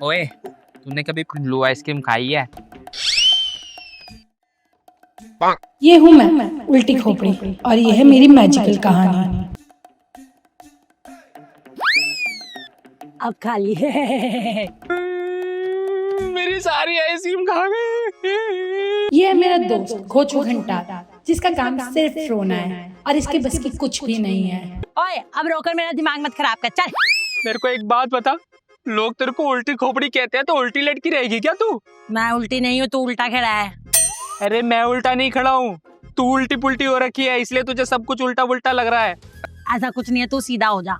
ओए, तूने कभी ब्लू आइसक्रीम खाई है? ये हूँ मैं, उल्टी खोपड़ी, और ये है मेरी मैजिकल कहानी। अब खा ली मेरी सारी आइसक्रीम खा गई। ये है मेरा दोस्त घोचू घंटा, जिसका काम सिर्फ रोना है और इसके बस की कुछ भी नहीं है। ओए, अब रोकर मेरा दिमाग मत खराब कर, चल। मेरे को एक बात बता, लोग तेरे को उल्टी खोपड़ी कहते हैं तो उल्टी लटकी रहेगी क्या तू? मैं उल्टी नहीं हूँ, तू उल्टा खड़ा है। अरे मैं उल्टा नहीं खड़ा हूँ, तू उल्टी पुल्टी हो रखी है, इसलिए तुझे सब कुछ उल्टा पुल्टा लग रहा है। ऐसा कुछ नहीं है, तू सीधा हो जा।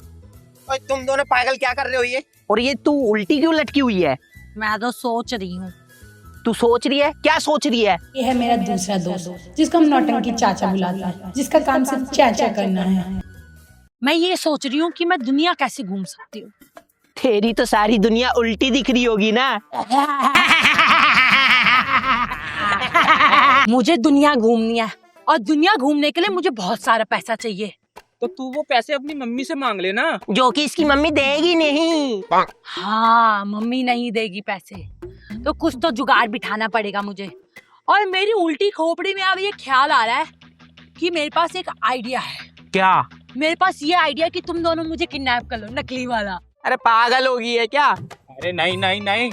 और तुम दोनों पागल क्या कर रहे हो ये? और ये तू उल्टी क्यों लटकी हुई है? मैं तो सोच रही हूँ। तू सोच रही है? क्या सोच रही है? ये है मेरा दूसरा दोस्त, जिसको हम नौटंकी चाचा बुलाते हैं, जिसका काम सिर्फ चाचा करना है। मैं ये सोच रही हूँ कि मैं दुनिया कैसे घूम सकती हूँ। तेरी तो सारी दुनिया उल्टी दिख रही होगी ना। मुझे दुनिया घूमनी है, और दुनिया घूमने के लिए मुझे बहुत सारा पैसा चाहिए। तो तू वो पैसे अपनी मम्मी से मांग लेना। जो कि इसकी मम्मी देगी नहीं। हाँ, मम्मी नहीं देगी पैसे, तो कुछ तो जुगाड़ बिठाना पड़ेगा मुझे। और मेरी उल्टी खोपड़ी में अब ये ख्याल आ रहा है कि मेरे पास एक आइडिया है। क्या? मेरे पास ये आइडिया कि तुम दोनों मुझे किडनैप कर लो, नकली वाला। अरे पागल होगी है क्या? अरे नहीं नहीं नहीं,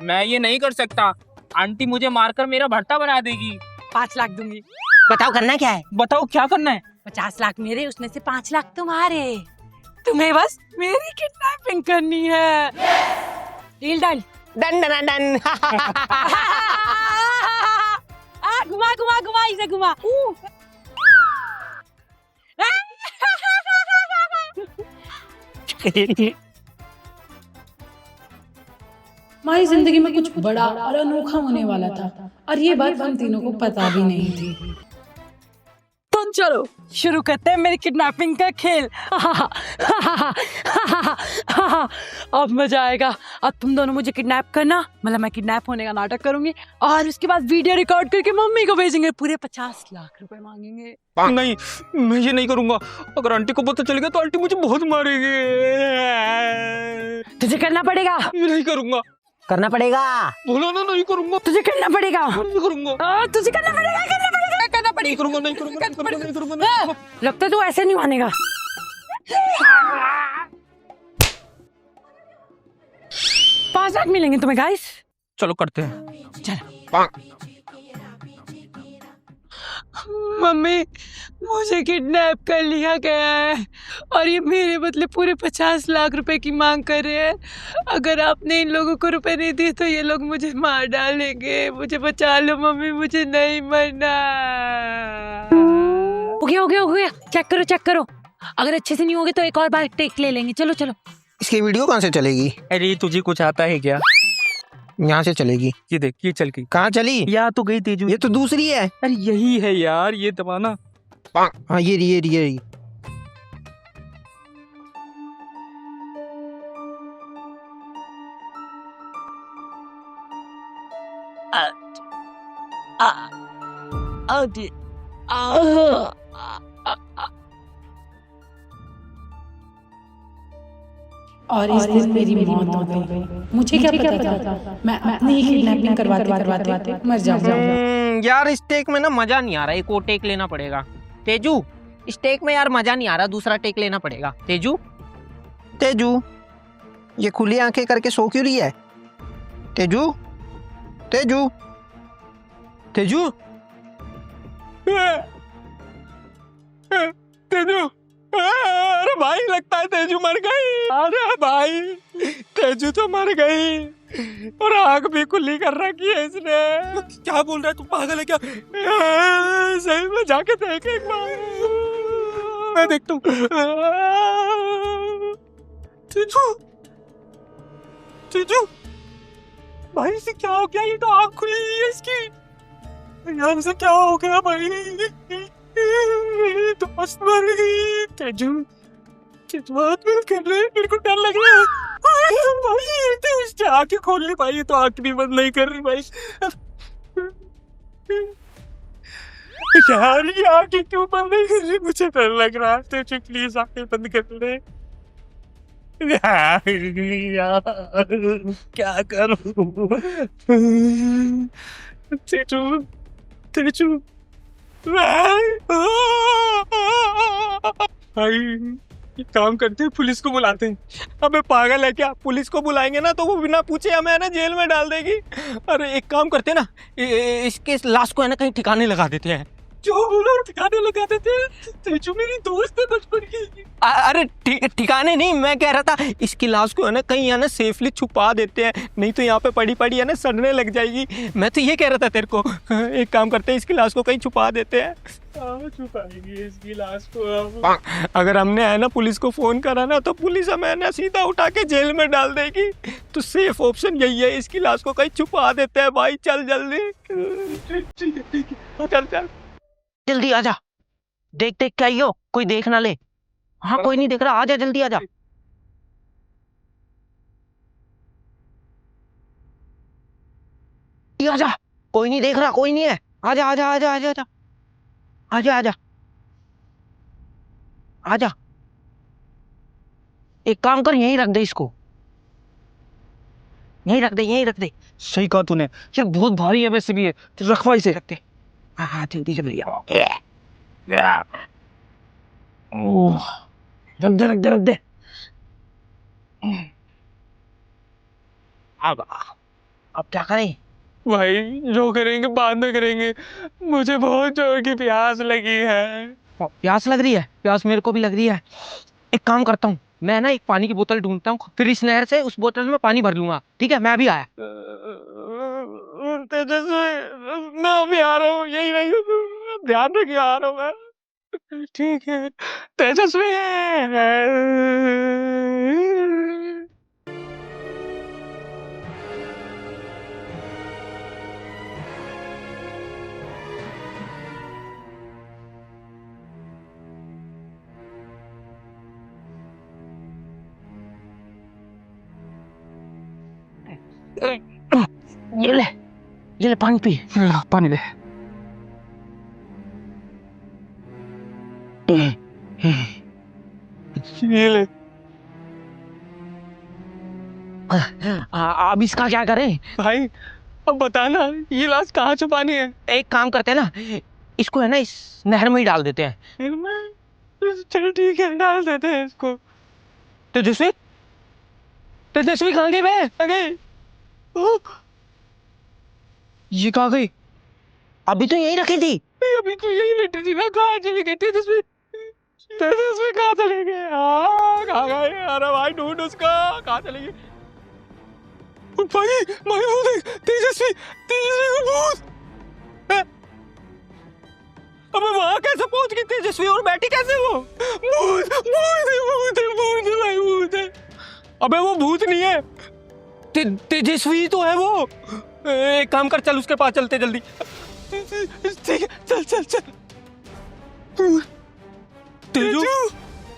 मैं ये नहीं कर सकता। आंटी मुझे मारकर मेरा भर्ता बना देगी। 5 लाख दूंगी। बताओ करना क्या है? बताओ क्या करना है? 50 लाख मेरे, उसमें से 5 लाख तुम्हारे। तुम्हें बस मेरी किडनैपिंग करनी है। Deal done. Done done done. घुमा घुमा घुमा, इसे घुमा। हमारी जिंदगी में कुछ बड़ा और अनोखा होने वाला था, और ये बात हम तीनों को पता भी नहीं थी। तो चलो शुरू करते हैं मेरी किडनैपिंग का खेल। अब मजा आएगा। अब तुम दोनों मुझे किडनैप करना, मतलब मैं किडनैप होने का नाटक करूंगी, और उसके बाद वीडियो रिकॉर्ड करके मम्मी को भेजेंगे। पूरे 50 लाख रुपए मांगेंगे। नहीं, मैं ये नहीं करूंगा। अगर आंटी को पता चलेगा तो आंटी मुझे बहुत मारेगी। तुझे करना पड़ेगा। ये नहीं करूंगा। करना पड़ेगा। बोलो ना, नहीं करूंगा। तुझे करना पड़ेगा। नहीं करूंगा। तुझे करना पड़ेगा, करना पड़ेगा, करना पड़ेगा। नहीं करूंगा, नहीं करूंगा, नहीं करूंगा, नहीं करूंगा, नहीं करूंगा। लगता है तू ऐसे नहीं मानेगा। 5 लाख मिलेंगे तुम्हें गाइस। चलो करते हैं। चलो। मम्मी, मुझे किडनैप कर लिया गया है, और ये मेरे बदले पूरे 50 लाख रुपए की मांग कर रहे हैं। अगर आपने इन लोगों को रुपए नहीं दिए तो ये लोग मुझे मार डालेंगे। मुझे बचा लो मम्मी, मुझे नहीं मरना। हो गया हो गया हो गया। चेक करो चेक करो, अगर अच्छे से नहीं होगे तो एक और बार टेक ले लेंगे। चलो चलो। इसकी वीडियो कहाँ से चलेगी? अरे तुझे कुछ आता है क्या? यहाँ से चलेगी। ये देख, ये चल गई। कहाँ चली? या तो गई तेजू। ये तो दूसरी है। अरे यही है यार, ये दबाना। हाँ ये रही। और इस दिन मेरी मौत हो गई। मुझे क्या पता था मैं अपनी ही किडनैपिंग करवाते मर जाऊंगा। यार इस टेक में ना मजा नहीं आ रहा, एक और टेक लेना पड़ेगा। तेजू, इस टेक में यार मजा नहीं आ रहा, दूसरा टेक लेना पड़ेगा। तेजू तेजू, ये खुली आंखें करके सो क्यों रही है? तेजू तेजू तेजू तेजू, अरे भाई लगता है तेजू मर गई। अरे भाई, तेजू तो मर गई, और आँख भी खुली कर रखी है इसने। क्या बोल रहा है तू, पागल है क्या? सही में जाके देख एक बार। मैं देखता हूँ। तेजू तेजू भाई, इसे क्या हो गया? ये तो आँख खुली है इसकी। यार इसे क्या हो गया भाई? तो बस मर गई। तेजू किस बात में कर रहे? मेरे को डर लग रहा है भाई। तो उसने आंखें खोल ली भाई, ये तो आंख भी बंद नहीं कर रही भाई। यार ये आंखें क्यों बंद नहीं कर रही? मुझे डर लग रहा है। तेजू प्लीज आंखें बंद कर ले। यार, क्या करूं? तेजू, तेजू, भाई एक काम करते हैं, पुलिस को बुलाते हैं। अबे पागल है क्या? पुलिस को बुलाएंगे ना तो वो बिना पूछे हमें है ना जेल में डाल देगी। अरे एक काम करते हैं ना, इसके लाश को है ना कहीं ठिकाने लगा देते हैं। जो बोलो ठिकाने लगा देते हैं। तेजू मेरी दोस्त है बचपन की। अरे ठिकाने नहीं, मैं कह रहा था इसकी लाश को है ना कहीं है ना सेफली छुपा देते हैं, नहीं तो यहाँ पे पड़ी पड़ी है ना सड़ने लग जाएगी। मैं तो ये कह रहा था तेरे को, एक काम करते हैं इसकी लाश को कहीं छुपा देते हैं। छुपाएंगे इसकी लाश को अब? अगर हमने है ना पुलिस को फोन करा ना तो पुलिस हमें है ना सीधा उठा के जेल में डाल देगी। तो सेफ ऑप्शन यही है, इसकी लाश को कहीं छुपा देते हैं। भाई चल जल्दी। ठीक है चल चल जल्दी आजा, देख देख के आइयो, कोई देख ना ले। हाँ कोई नहीं देख रहा, आजा जल्दी आजा। आजा, कोई नहीं देख रहा, कोई नहीं है। आजा आजा आजा आजा आजा आजा आजा आजा। एक काम कर, यहीं रख दे इसको, यहीं रख दे, यहीं रख दे। सही कहा तूने यार बहुत भारी है वैसे भी है, तो रखवा इसे, रख दे। हाँ हाँ जल्दी जल्दी आओ। रख दे रख दे रख दे। अब क्या करें? भाई जो करेंगे बाद में करेंगे, मुझे बहुत जोर की प्यास लगी है। प्यास लग रही है? प्यास मेरे को भी लग रही है। एक काम करता हूँ, मैं ना एक पानी की बोतल ढूंढता हूँ, फिर इस नहर से उस बोतल में पानी भर लूंगा। ठीक है, मैं अभी आया। तेजस्वी मैं अभी आ रहा हूँ, यही नहीं ध्यान रखिए, आ रहा हूँ मैं। ठीक है तेजस्वी ये ले पानी पी। पानी दे। ये ले। अब इसका क्या करें? भाई अब बताना ये लाश कहाँ छुपानी है? एक काम करते हैं ना, इसको है ना इस नहर में ही डाल देते हैं। चलो ठीक है, डाल देते हैं इसको। तेजस्वी, तेजस्वी कहाँ गई? मैं आ गई। ये कहाँ गई? अभी तो यही रखी थी। अभी तो यही लेटी थी ना, कहाँ चली गई? तेजस्वी, तेजस्वी कहाँ चले गए? कहाँ गए? अरे भाई ढूंढ उसका, कहाँ चली गई? भाई भाई वो देख, तेजस्वी, तेजस्वी को भूत। अबे वहाँ कैसे पहुंच गई तेजस्वी और बैठी कैसे वो? भूत भूत भूत भूत भाई भूत है। अबे वो भूत नहीं है, तेजस्वी तो है वो। एक काम कर, चल उसके पास चलते जल्दी। ठीक है चल चल चल। तेजू,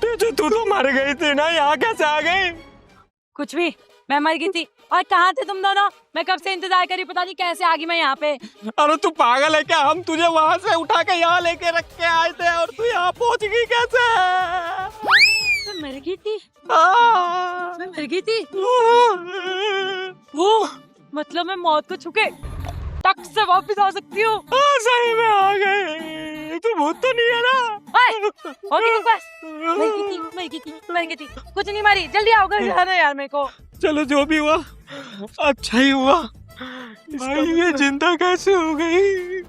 तेजू तू तो मर गई थी ना, यहाँ कैसे आ गई? कुछ भी, मैं मर गई थी। और कहाँ थे तुम दोनों? मैं कब से इंतजार करी, पता नहीं कैसे आ गई मैं यहाँ पे। अरे तू पागल है क्या? हम तुझे वहाँ से उठा के यहाँ लेके रख के आए थे और तू यहाँ पहुँच गई कैसे? मैं मर गई थी, आ, मैं मर गई थी। वो मतलब मैं मौत को छुके तक से वापस आ सकती हूँ। सही में आ गए। तू भूत तो नहीं है ना? हो गई बस, मर गई थी, कुछ नहीं मरी। जल्दी आओ, घर जाना यार मेरे को। चलो जो भी हुआ अच्छा ही हुआ। भाई ये जिंदा कैसे हो गई?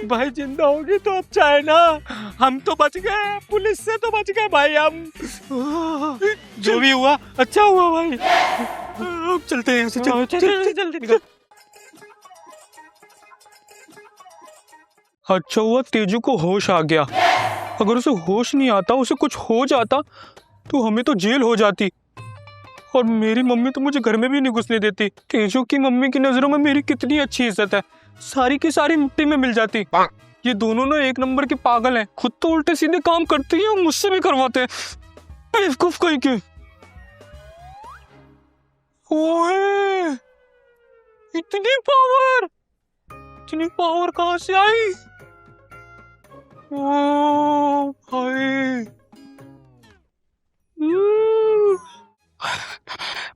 भाई जिंदा होगी तो अच्छा है ना, हम तो बच गए, पुलिस से तो बच गए भाई हम। जो भी हुआ अच्छा हुआ भाई। अब चलते हैं यहाँ से, चलो जल्दी जल्दी निकल। अच्छा हुआ तेजू को होश आ गया, अगर उसे होश नहीं आता, उसे कुछ हो जाता तो हमें तो जेल हो जाती। और मेरी मम्मी तो मुझे घर में भी नहीं घुसने देती। तेजू की मम्मी की नजरों में मेरी कितनी अच्छी इज्जत है, सारी की सारी मिट्टी में मिल जाती। ये दोनों ना एक नंबर के पागल हैं, खुद तो उल्टे सीधे काम करती हैं, मुझसे भी करवाते हैं। बेवकूफ कहीं के। ओए इतनी पावर कहाँ से आई? ओ भाई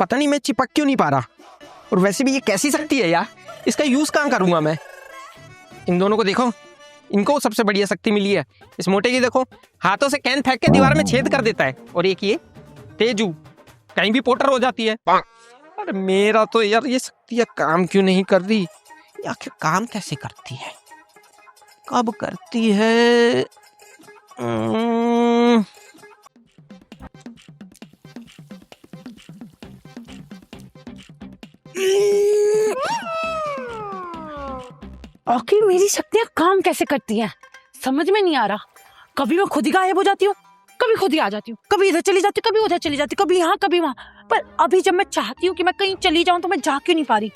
पता नहीं मैं चिपक क्यों नहीं पा रहा। और वैसे भी ये कैसी शक्ति है यार, इसका यूज कहाँ करूंगा मैं। इन दोनों को देखो, इनको सबसे बढ़िया शक्ति मिली है। इस मोटे की देखो, हाथों से कैन फेंक के दीवार में छेद कर देता है, और एक ये तेजू कहीं भी पोटर हो जाती है। अरे मेरा तो यार ये शक्तियाँ काम क्यों नहीं कर रही, आखिर काम कैसे करती है, कब करती है। आखिर मेरी शक्तियाँ काम कैसे करती हैं समझ में नहीं आ रहा। कभी मैं खुद ही गायब हो जाती हूँ, कभी खुद ही आ जाती हूँ, कभी इधर चली जाती हूँ, कभी उधर चली जाती हूँ, कभी यहाँ कभी वहाँ। पर अभी जब मैं चाहती हूँ कि मैं कहीं चली जाऊँ तो मैं जा क्यों नहीं पा रही।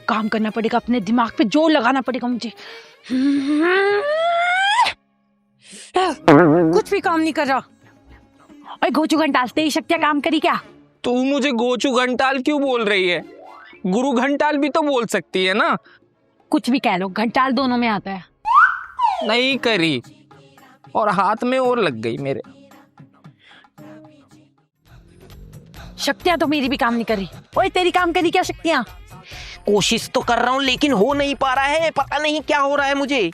काम करना पड़ेगा, अपने दिमाग पे जोर लगाना पड़ेगा मुझे। कुछ भी काम नहीं कर रहा। अरे गोचू घंटाल, तेरी शक्तियाँ काम करी क्या? तू मुझे गोचू घंटाल क्यों बोल रही है? गुरु घंटाल भी तो बोल सकती है ना। कुछ भी कह लो, घंटाल दोनों में आता है। नहीं करी, और हाथ में और लग गई मेरे। शक्तियाँ तो मेरी भी काम नहीं कर रही। ओए तेरी काम करी क्या शक्तियाँ? कोशिश तो कर रहा हूँ लेकिन हो नहीं पा रहा है, पता नहीं क्या हो रहा है मुझे।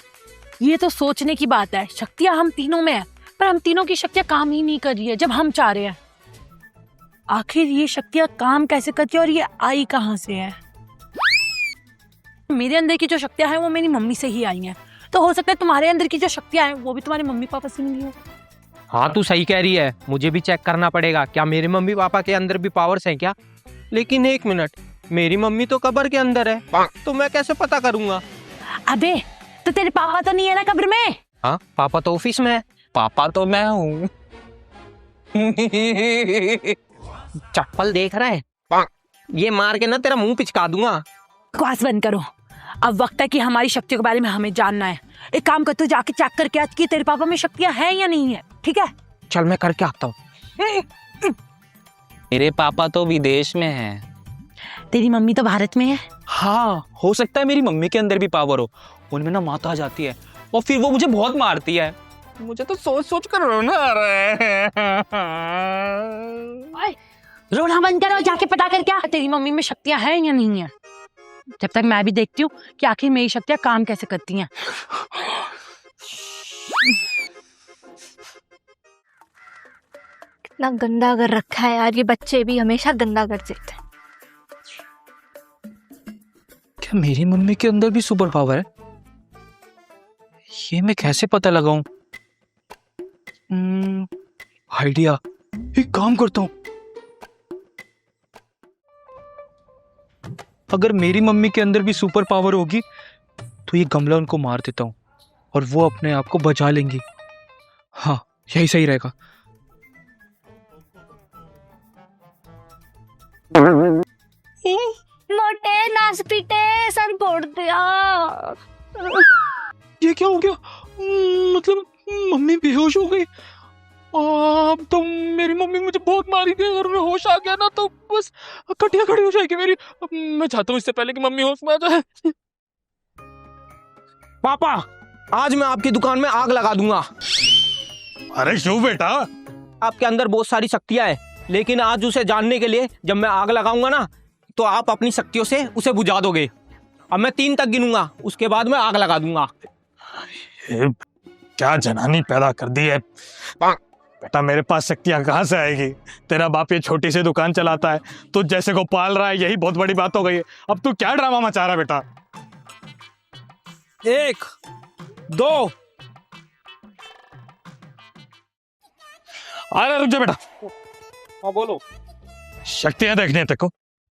ये तो सोचने की बात है। शक्तियाँ हम तीनों में है, पर हम तीनों की शक्तियाँ काम ही नहीं कर रही है जब हम चाह रहे हैं। आखिर ये शक्तियाँ काम कैसे करती है और ये आई कहाँ से है? मेरे अंदर की जो शक्तियाँ हैं वो मेरी मम्मी से ही आई हैं, तो हो सकता है तुम्हारे अंदर की जो शक्तियाँ हैं वो भी तुम्हारे मम्मी पापा से मिली हो। हाँ तू सही कह रही है, मुझे भी चेक करना पड़ेगा क्या मेरे मम्मी पापा के अंदर भी पावर्स हैं क्या। लेकिन एक मिनट, मेरी मम्मी तो कब्र के अंदर है, तो मैं कैसे पता करूंगा। अबे तो तेरे पापा तो नहीं है ना कब्र में? हाँ पापा तो ऑफिस में है। पापा तो मैं हूँ। चप्पल देख रहा है, ये मार के ना तेरा मुंह पिचका दूंगा। बकवास बंद करो, अब वक्त है कि हमारी शक्तियों के बारे में हमें जानना है। एक काम कर, तू जाके चेक करके आज कि तेरे पापा में शक्तियाँ हैं या नहीं है, ठीक है? चल मैं करके आता हूँ। मेरे पापा तो विदेश में हैं। तेरी मम्मी तो भारत में है। हाँ, हो सकता है मेरी मम्मी के अंदर भी पावर हो, उनमें ना माता आ जाती है और फिर वो मुझे बहुत मारती है। मुझे तो सोच सोच कर रोना आ रहा है। रोना बंद करो, जाके पता कर क्या तेरी मम्मी में शक्तियाँ हैं या नहीं है। जब तक मैं भी देखती हूँ कि आखिर मेरी शक्तियाँ काम कैसे करती हैं। कितना गंदा कर रखा है यार, ये बच्चे भी हमेशा गंदा कर देते हैं। क्या मेरी मम्मी के अंदर भी सुपर पावर है? ये मैं कैसे पता लगाऊं? आइडिया, एक काम करता हूं। अगर मेरी मम्मी के अंदर भी सुपर पावर होगी तो ये गमला उनको मार देता हूं और वो अपने आप को बचा लेंगी। हाँ यही सही रहेगा। मोटे नाच पीटे सर फोड़ दिया। ये क्या हो गया? मतलब मम्मी बेहोश हो गई। अब तो मेरी मम्मी मुझे बहुत मारी थी, अगर मैं होश आ गया ना तो बस कटिया खड़ी हो जाएगी मेरी। मैं चाहता हूँ इससे पहले कि मम्मी होश में आ जाए। पापा आज मैं आपकी दुकान में आग लगा दूंगा। अरे क्यों बेटा? आपके अंदर बहुत सारी शक्तियां हैं, लेकिन आज उसे जानने के लिए जब मैं आग लगाऊंगा ना तो आप अपनी शक्तियों से उसे बुझा दोगे। अब मैं 3 तक गिनूंगा, उसके बाद मैं आग लगा दूंगा। क्या जनानी पैदा कर दी है बेटा, मेरे पास शक्तियां कहाँ से आएगी? तेरा बाप ये छोटी सी दुकान चलाता है, तू जैसे को पाल रहा है, यही बहुत बड़ी बात हो गई है। अब तू क्या ड्रामा मचा रहा है बेटा? 1 2 अरे रुक जा बेटा। हाँ बोलो। शक्तियां देखनी है तेको?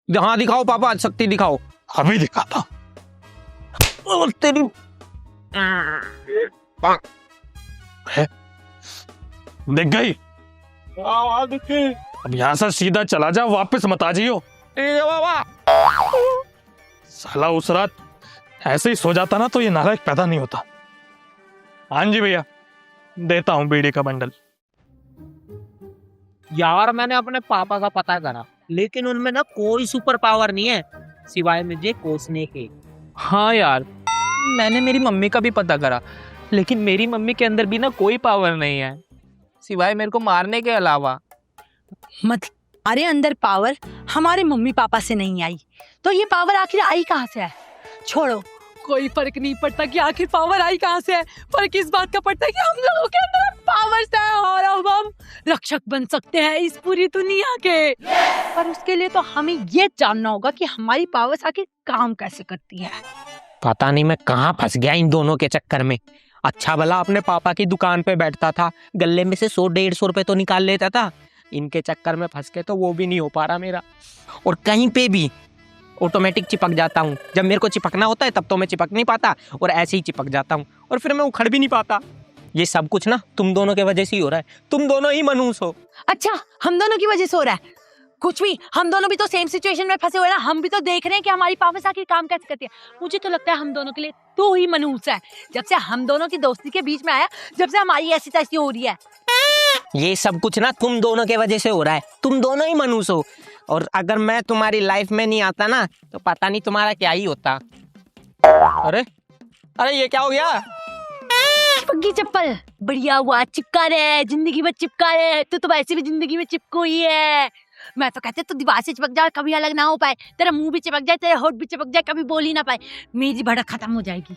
हाँ दिखाओ पापा, शक्ति दिखाओ। अभी दिखाता। और तेरी है? दिख गई? अब यहाँ से सीधा चला जा, वापस मत आ जाइयो। साला उस रात ऐसे ही सो जाता ना तो ये नालायक पैदा नहीं होता। हाँ जी भैया, देता हूँ बीड़ी का बंडल। यार मैंने अपने पापा का पता करा, लेकिन उनमें ना कोई सुपर पावर नहीं है सिवाय मुझे कोसने के। हाँ यार, मैंने मेरी मम्मी का भी पता करा, लेकिन मेरी मम्मी के अंदर भी ना कोई पावर नहीं है सिवाय मेरे को मारने के अलावा। हमारे अंदर पावर हमारे मम्मी पापा से नहीं आई, तो ये पावर आखिर आई कहाँ से है? छोड़ो, कोई फर्क नहीं पड़ता कि आखिर पावर आई कहाँ से है। फर्क इस बात का पड़ता है कि हम लोगों के अंदर पावर है और अब हम रक्षक बन सकते हैं इस पूरी दुनिया के। पर उसके लिए तो हमें ये जानना होगा कि हमारी पावर्स आखिर काम कैसे करती है। पता नहीं मैं कहाँ फंस गया इन दोनों के चक्कर में। अच्छा भला अपने पापा की दुकान पे बैठता था, गले में से 100-150 रुपए तो निकाल लेता था। इनके चक्कर में फंस के तो वो भी नहीं हो पा रहा मेरा। और कहीं पे भी ऑटोमेटिक चिपक जाता हूँ। जब मेरे को चिपकना होता है तब तो मैं चिपक नहीं पाता और ऐसे ही चिपक जाता हूँ और फिर मैं उखड़ भी नहीं पाता। ये सब कुछ ना तुम दोनों के वजह से ही हो रहा है। तुम दोनों ही मनहूस हो। अच्छा, हम दोनों की वजह से हो रहा है? कुछ भी, हम दोनों भी तो सेम सिचुएशन में फंसे हुए हैं। हम भी तो देख रहे हैं कि हमारी पावर्स आखिर काम कैसे करती है। मुझे तो लगता है हम दोनों के लिए तू ही मनहूस है। जब से हम दोनों की दोस्ती के बीच में आया, जब से हमारी ऐसी तैसी हो रही है। ये सब कुछ ना तुम दोनों के वजह से हो रहा है। तुम दोनों ही मनहूस हो। और अगर मैं तुम्हारी लाइफ में नहीं आता ना तो पता नहीं तुम्हारा क्या ही होता। अरे अरे ये क्या हो गया? चिपकी चप्पल, बढ़िया हुआ, चिपका रहे, जिंदगी में चिपका रहे। तू तो वैसे भी जिंदगी में चिपको ही है। मैं तो कहते तू दीवार से चिपक जाए, कभी अलग ना हो पाए। तेरा मुंह भी चिपक जाए, तेरे होठ भी चिपक जाए, कभी बोल ही ना पाए। मेरी भड़क खत्म हो जाएगी।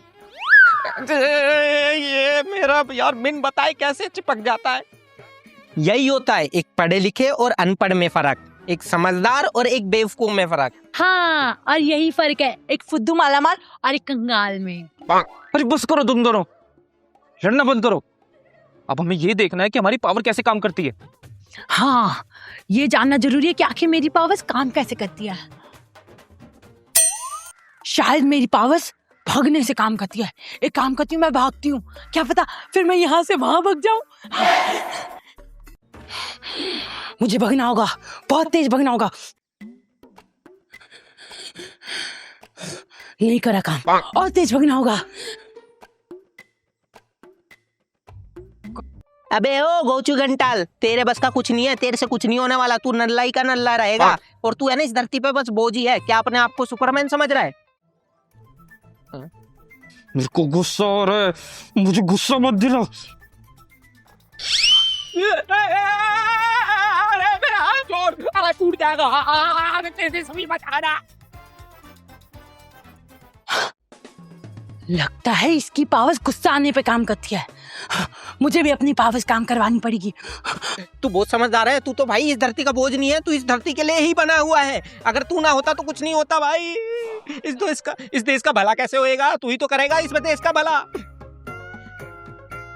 ये मेरा यार बिन बताए कैसे चिपक जाता है। यही होता है एक पढ़े लिखे और अनपढ़ में फर्क, एक समझदार और एक बेवकूफ में फर्क। हाँ, और यही फर्क है एक फुद्दू मालामाल और एक कंगाल में। अरे बस करो तुम दोनों, लड़ना बंद करो। अब हमें ये देखना है कि हमारी पावर कैसे काम करती है। हाँ, ये जानना जरूरी है कि आखिर मेरी पावर्स काम कैसे करती है। शायद मेरी पावर्स भागने से काम करती है। एक काम करती हूँ, मैं भागती हूँ, क्या पता फिर मैं यहाँ से वहां भाग जाऊं। मुझे भागना होगा, बहुत तेज भागना होगा। नहीं करा काम, और तेज भागना होगा। अबे ओ गोचू घंटाल, तेरे बस का कुछ नहीं है, तेरे से कुछ नहीं होने वाला। तू नल्ला ही का नल्ला रहेगा और तू है ना इस धरती पे बस बोझ ही है। क्या अपने आप को सुपरमैन समझ रहा है? मेरे को गुस्सा आ रहा है, मुझे गुस्सा मत दिलाओ। अरे मेरा हाथ छोड़, अरे टूट जाएगा। तेरे सभी बचाना। लगता है इसकी पावर्स गुस्सा आने पे काम करती है। मुझे भी अपनी पावर्स काम करवानी पड़ेगी। तू बहुत समझदार है। तू तो भाई इस धरती का बोझ नहीं है, तू इस धरती के लिए ही बना हुआ है। अगर तू ना होता तो कुछ नहीं होता भाई। इस देश का भला कैसे होएगा? तू ही तो करेगा इस देश का भला।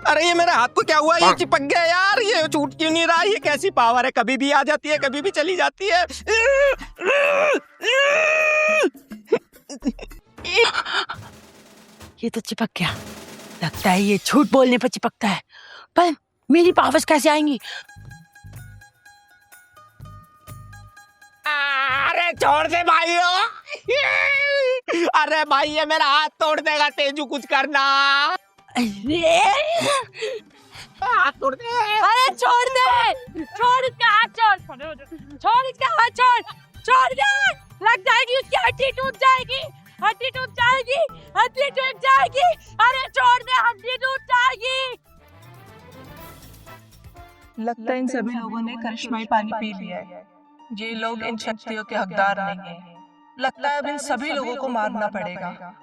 अरे ये मेरे हाथ को क्या हुआ? ये चिपक गया यार। ये छूट क्यों नहीं रहा? ये कैसी पावर है? कभी भी आ जाती है, कभी भी चली जाती है। ये तो चिपक गया। लगता है ये झूठ बोलने पर चिपकता है। पर मेरी पावर्स कैसे आएंगी? अरे छोड़ दे भाइयों। अरे भाई ये मेरा हाथ तोड़ देगा। तेजू कुछ करना। हाथ तोड़ दे। अरे छोड़ दे, छोड़ इसका हाथ, छोड़ इसका हाथ, छोड़ दे। लग जाएगी, उसकी हड्डी टूट जाएगी, हड्डी टूट जाएगी, हड्डी टूट जाएगी। अरे छोड़ दे, हड्डी टूट जाएगी। लगता है इन सभी लोगों ने करिश्माई पानी पी लिया है। ये लोग इन शक्तियों के हकदार नहीं हैं। लगता है अब इन सभी लोगों को मारना पड़ेगा।